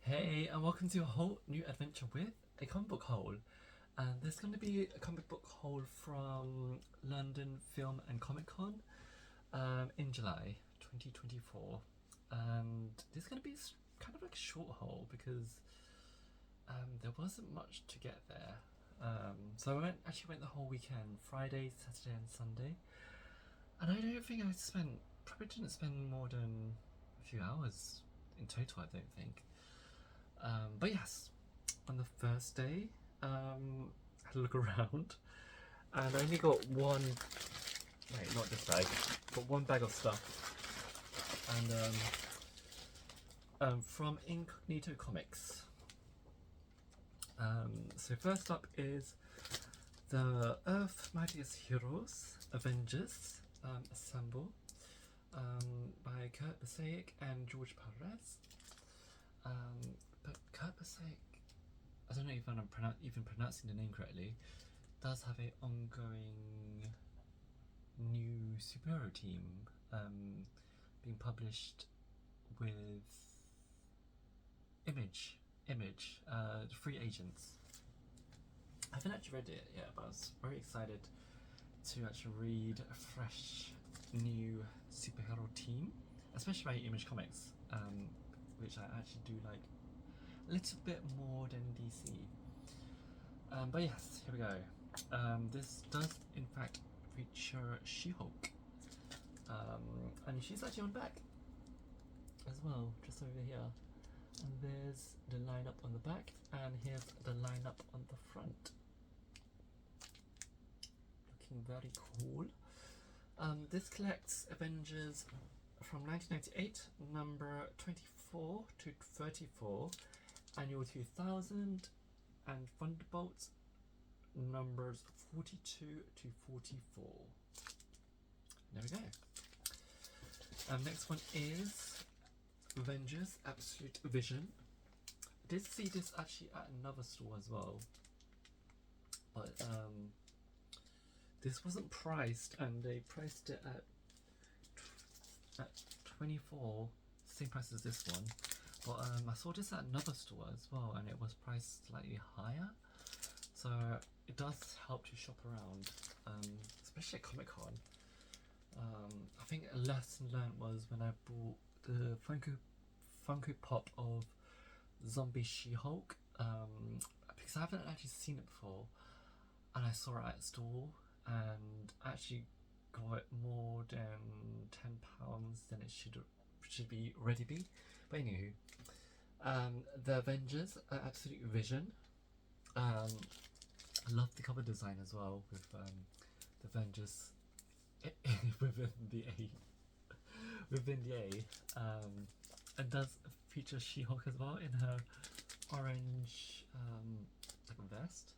Hey, and welcome to a whole new adventure with a comic book haul. And there's going to be a comic book haul from London Film and Comic Con in July 2024. And this is going to be kind of like a short haul because there wasn't much to get there. So I actually went the whole weekend, Friday, Saturday, and Sunday. And I don't think probably didn't spend more than a few hours in total, I don't think. But yes, on the first day, I had a look around and I only got not this bag, but one bag of stuff. And from Incognito Comics. So first up is the Earth Mightiest Heroes Avengers Assemble by Kurt Busiek and George Perez. But Kurt Busiek, I don't know if I'm even pronouncing the name correctly, does have an ongoing new superhero team being published with Image, the Free Agents. I haven't actually read it yet, but I was very excited to actually read a fresh new superhero team, especially by Image Comics, which I actually do like a little bit more than DC. But yes, here we go. This does in fact feature She-Hulk, and she's actually on back as well, just over here. And there's the lineup on the back, and here's the lineup on the front. Looking very cool. This collects Avengers from 1998, number 24 to 34, Annual 2000, and Thunderbolts numbers 42 to 44. There we go. Next one is Avengers Absolute Vision. I did see this actually at another store as well, but this wasn't priced, and they priced it at 24, same price as this one. But I saw this at another store as well, and it was priced slightly higher. So it does help to shop around, especially at Comic Con. I think a lesson learned was when I bought the Funko Pop of Zombie She-Hulk, because I haven't actually seen it before, and I saw it at a store and actually got more than £10 than it should be ready be. But anywho, the Avengers Absolute Vision. I love the cover design as well, with the Avengers within the A. It does feature She-Hulk as well in her orange like vest.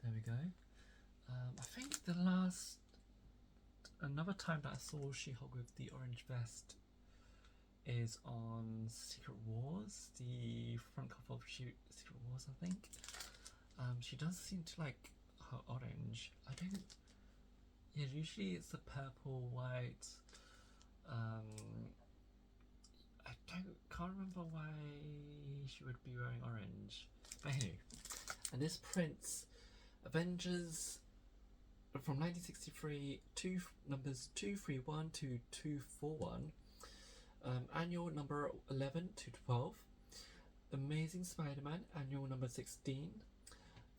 There we go. I think another time that I saw She-Hulk with the orange vest is on Secret Wars, the front cover of Secret Wars, I think. She does seem to like her orange. Yeah, usually it's the purple, white. I can't remember why she would be wearing orange. But anyway, and this prints Avengers from 1963, numbers 231 to 241, annual number 11 to 12, Amazing Spider-Man, annual number 16,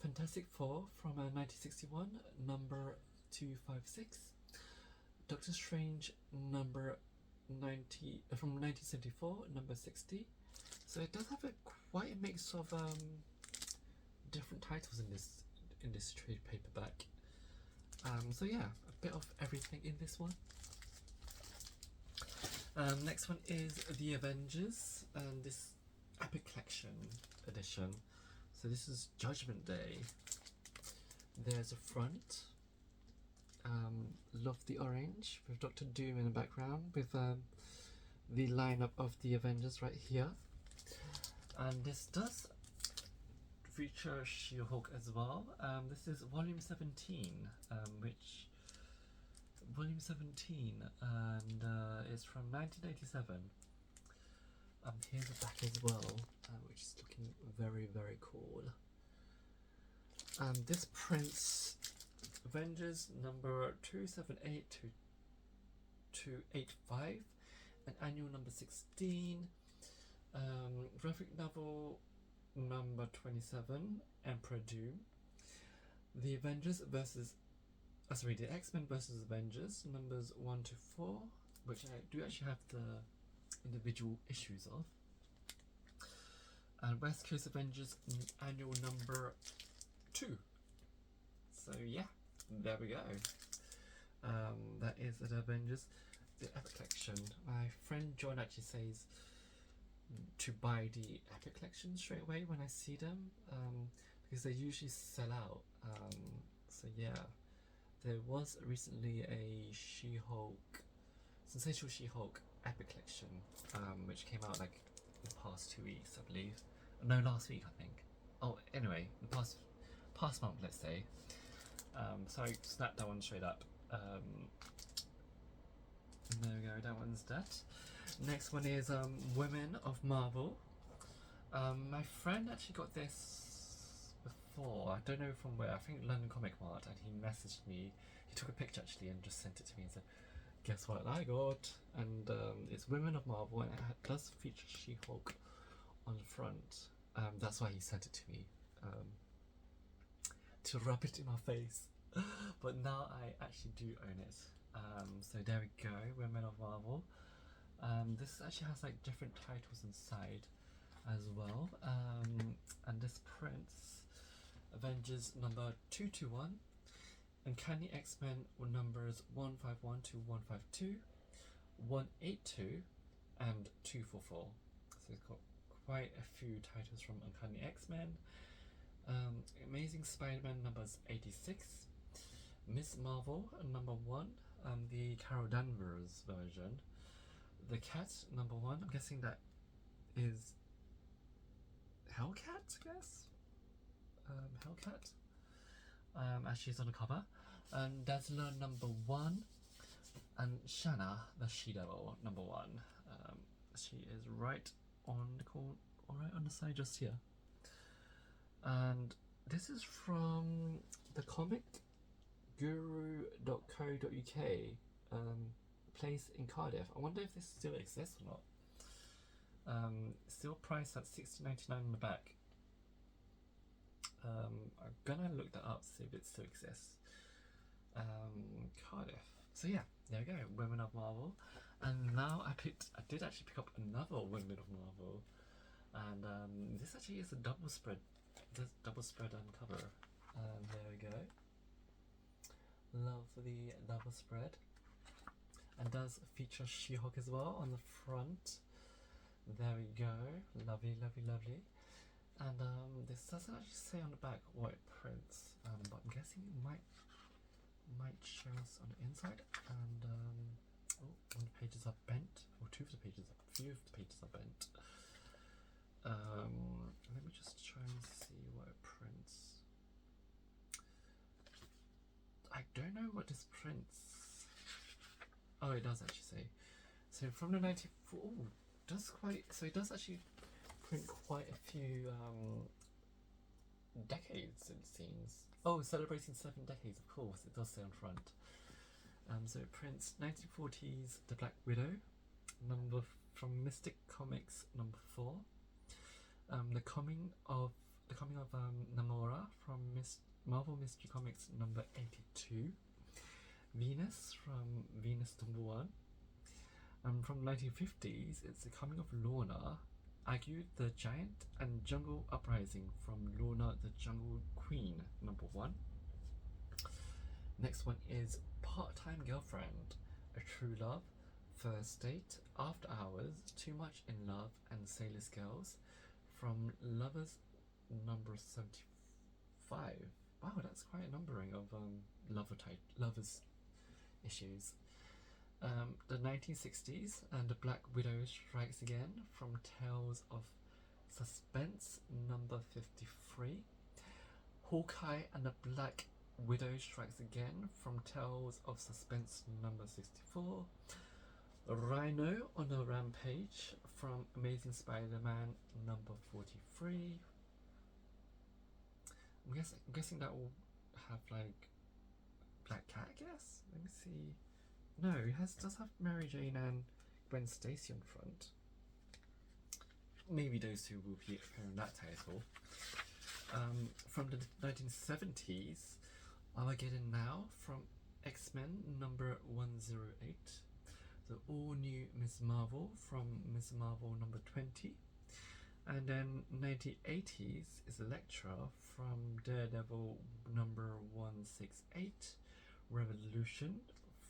Fantastic Four from 1961, number 256, Doctor Strange number 90 from 1974, number 60. So it does have quite a mix of different titles in this trade paperback. So yeah, a bit of everything in this one. Next one is The Avengers, and this Epic Collection edition. So this is Judgment Day. There's a front. Love the orange with Doctor Doom in the background, with the lineup of the Avengers right here. And this does feature She-Hulk as well. This is volume 17, and it's from 1987. Here's the back as well, which is looking very, very cool. This prints Avengers number 278 to 285, and annual number 16, graphic novel number 27, Emperor Doom, the Avengers versus, the X-Men versus Avengers numbers 1 to 4, which I do actually have the individual issues of, and West Coast Avengers annual number 2. So yeah, there we go. That is the Avengers, the Epic Collection. My friend John actually says to buy the Epic Collection straight away when I see them, because they usually sell out. So yeah, there was recently a She-Hulk, Sensational She-Hulk Epic Collection, which came out like in the past 2 weeks, I believe. No, last week, I think. Oh, anyway, the past month, let's say. So I snapped that one straight up. There we go, that one's that. Next one is Women of Marvel. My friend actually got this before, I don't know from where, I think London Comic Mart, and he messaged me. He took a picture actually and just sent it to me and said, guess what I got? And it's Women of Marvel, and it does feature She-Hulk on the front. That's why he sent it to me, to rub it in my face. But now I actually do own it. So there we go, Women of Marvel. This actually has like different titles inside as well. And this prints Avengers number 221, Uncanny X-Men numbers 151 to 152, 182, and 244. So it's got quite a few titles from Uncanny X-Men. Amazing Spider-Man numbers 86, Miss Marvel number 1, the Carol Danvers version, the Cat number 1, I'm guessing that is Hellcat, I guess? Hellcat, as she's on the cover, and Dazzler number 1, and Shanna, the She-Devil number 1. She is right on the corner, right on the side just here. And this is from the comicguru.co.uk, place in Cardiff. I wonder if this still exists or not. Still priced at $16.99 on the back. I'm gonna look that up, see if it still exists. Cardiff. So yeah, there we go, Women of Marvel. And now I did actually pick up another Women of Marvel, and this actually is a double spread. This double spread cover. There we go. Love the double spread. And does feature She-Hulk as well on the front. There we go. Lovely, lovely, lovely. And this doesn't actually say on the back what it prints, but I'm guessing it might show us on the inside. And one of the pages are bent, or a few of the pages are bent. Let me just try and see what it prints. I don't know what this prints. Oh, it does actually say. So from the 94, it does actually print quite a few decades, it seems. Oh, celebrating 7 decades, of course, it does say on front. So it prints 1940s The Black Widow, from Mystic Comics number 4. The coming of Namora from Marvel Mystery Comics number 82. Venus from Venus number 1. From the 1950s, it's The Coming of Lorna, Agu the Giant, and Jungle Uprising from Lorna the Jungle Queen number 1. Next one is Part-Time Girlfriend, A True Love, First Date, After Hours, Too Much in Love, and Sailor's Girls from Lovers number 75. Wow, that's quite a numbering of lovers issues. The 1960s, and The Black Widow Strikes Again from Tales of Suspense number 53. Hawkeye and the Black Widow Strikes Again from Tales of Suspense number 64. Rhino on a Rampage from Amazing Spider-Man number 43. I'm guessing that will have like Black Cat, I guess? Let me see. No, it does have Mary Jane and Gwen Stacy on front. Maybe those two will be appearing in that title. From the 1970s, Armageddon Now from X-Men number 108. The all-new Ms. Marvel from Ms. Marvel number 20. And then 1980s is Elektra from Daredevil number 168. Revolution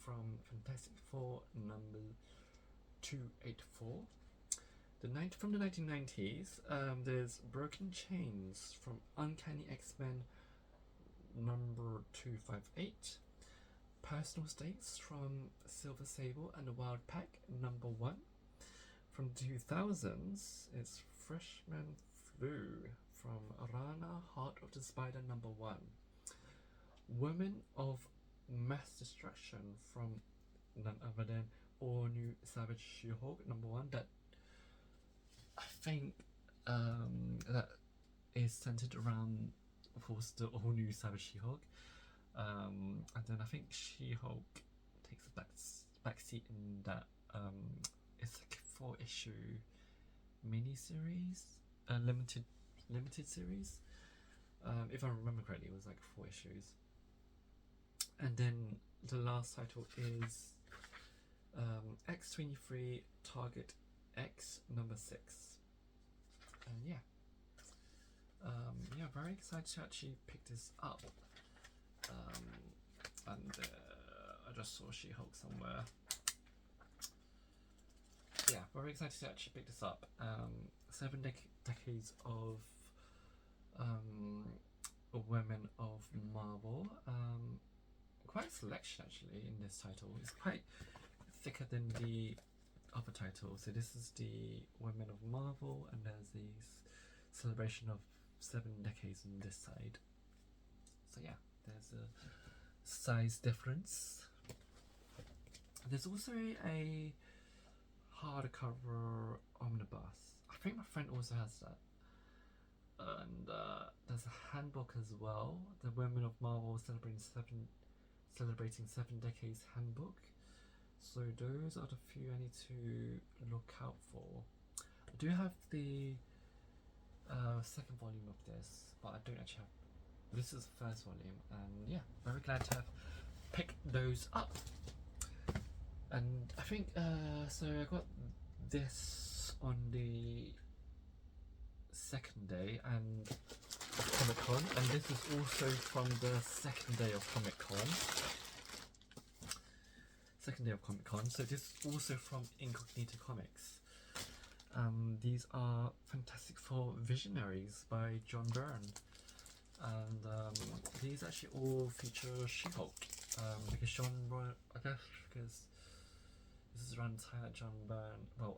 from Fantastic Four number 284. From the 1990s, there's Broken Chains from Uncanny X-Men number 258. Personal States from Silver Sable and the Wild Pack number 1. From 2000s, it's Freshman Flu from Rana Heart of the Spider number 1. Women of Mass Destruction from none other than All New Savage She-Hulk number 1. That I think that is centered around, of course, the All New Savage She-Hulk. And then I think She-Hulk takes a backseat in that. It's like a 4-issue mini-series, limited series. If I remember correctly, it was like 4 issues. And then the last title is X-23 Target X number 6. And yeah, very excited to actually pick this up. And I just saw She-Hulk somewhere. Yeah, very excited to actually pick this up. 7 decades of women of Marvel. Quite a selection actually in this title. It's quite thicker than the other title. So this is the Women of Marvel, and there's the celebration of 7 decades on this side. So yeah, there's a size difference. There's also a hardcover omnibus. I think my friend also has that. And there's a handbook as well. The Women of Marvel celebrating 7 decades handbook. So those are the few I need to look out for. I do have the second volume of this, but I don't actually have. This is the first volume, and yeah, very glad to have picked those up. And I think so I got this on the second day and of Comic Con, and this is also from the second day of Comic Con. So this is also from Incognito Comics. These are Fantastic Four Visionaries by John Byrne, and these actually all feature She-Hulk, because John Byrne, I guess because this is around the time that John Byrne, well,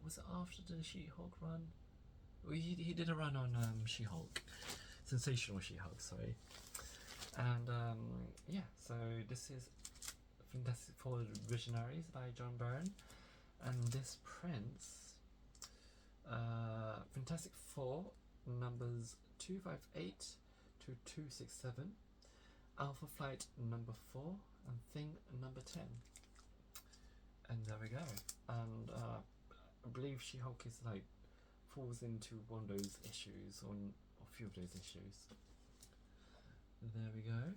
was it after the She-Hulk run? Well, he did a run on She-Hulk, Sensational She-Hulk, sorry. And yeah, so this is Fantastic Four Visionaries by John Byrne, and this prints Fantastic Four numbers 258 to 267, Alpha Flight number 4, and Thing number 10. And there we go. And I believe She-Hulk is like falls into one of those issues, or a few of those issues. There we go.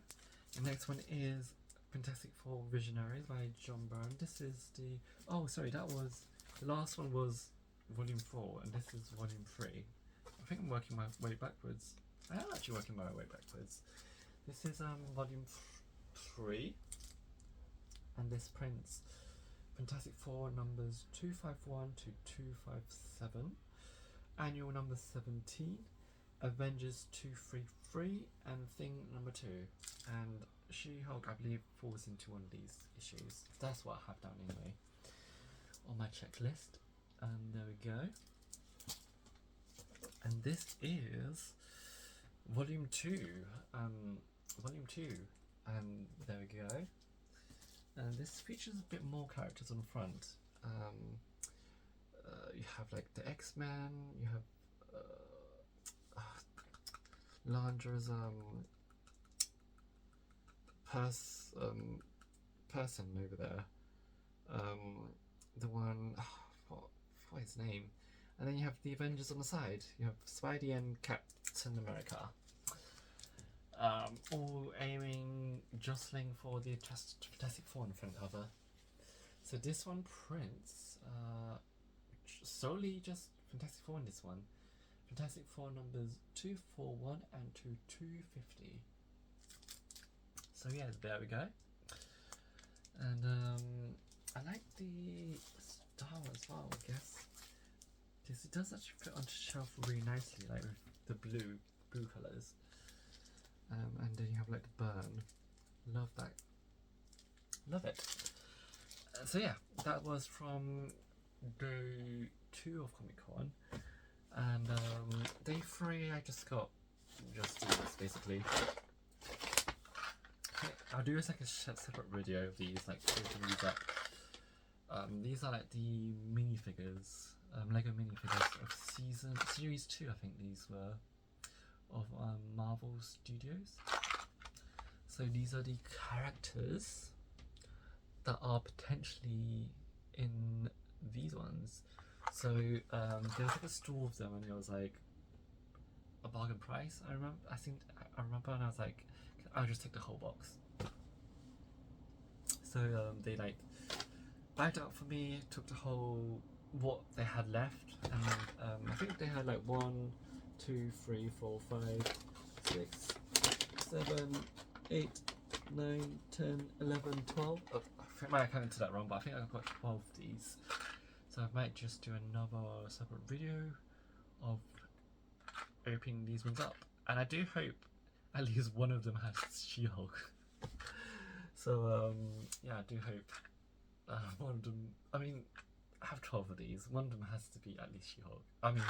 The next one is Fantastic Four Visionaries by John Byrne. This is the, oh sorry, that was, the last one was volume 4, and this is volume 3. I think I'm working my way backwards. I am actually working my way backwards. This is volume 3, and this prints Fantastic Four numbers 251 to 257, Annual number 17, Avengers 233, and Thing number 2. And She-Hulk, I believe, falls into one of these issues. That's what I have down anyway on my checklist. And there we go. And this is volume 2. Volume 2. And there we go. And this features a bit more characters on the front. You have like the X-Men. You have Landra's person over there. The one, what his name? And then you have the Avengers on the side. You have Spidey and Captain America. All aiming, jostling for the Fantastic Four in the front cover. So this one prints solely just Fantastic Four in this one. Fantastic Four numbers 241 and to 250. So yeah, there we go. And I like the style as well, I guess, because it does actually fit onto the shelf really nicely, like with the blue colours. And then you have like the burn. Love that. Love it. So yeah, that was from day 2 of Comic Con, and day 3 I just got just these basically. I'll do like a separate video of these, like opening these up. These are like the minifigures, Lego minifigures of series 2, I think these were, of Marvel Studios. So these are the characters that are potentially in these ones. So there was like a store of them, and it was like a bargain price. I remember, and I was like, I'll just take the whole box. So they like bagged it up for me, took the whole what they had left, and I think they had like 1, 2, 3, 4, 5, 6, 7, 8, 9, 10, 11, 12. Oh, I think I might have counted that wrong, but I think I've got 12 of these. So I might just do another separate video of opening these ones up. And I do hope at least one of them has She-Hulk. So yeah, I do hope one of them, I mean, I have 12 of these. One of them has to be at least She-Hulk. I mean,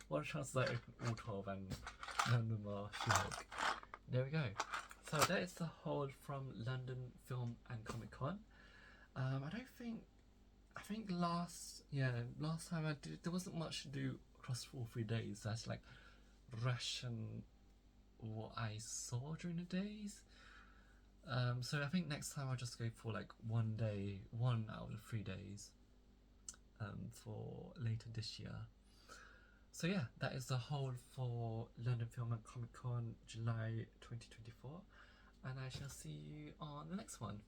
what are the chances I open all 12 and none of them are She-Hulk? There we go. So that is the haul from London Film and Comic Con. I think last time I did, there wasn't much to do across 4 or 3 days. So I had to like ration what I saw during the days. So I think next time I'll just go for like 1 day, 1 out of the 3 days, for later this year. So yeah, that is the whole for London Film and Comic Con July 2024, and I shall see you on the next one.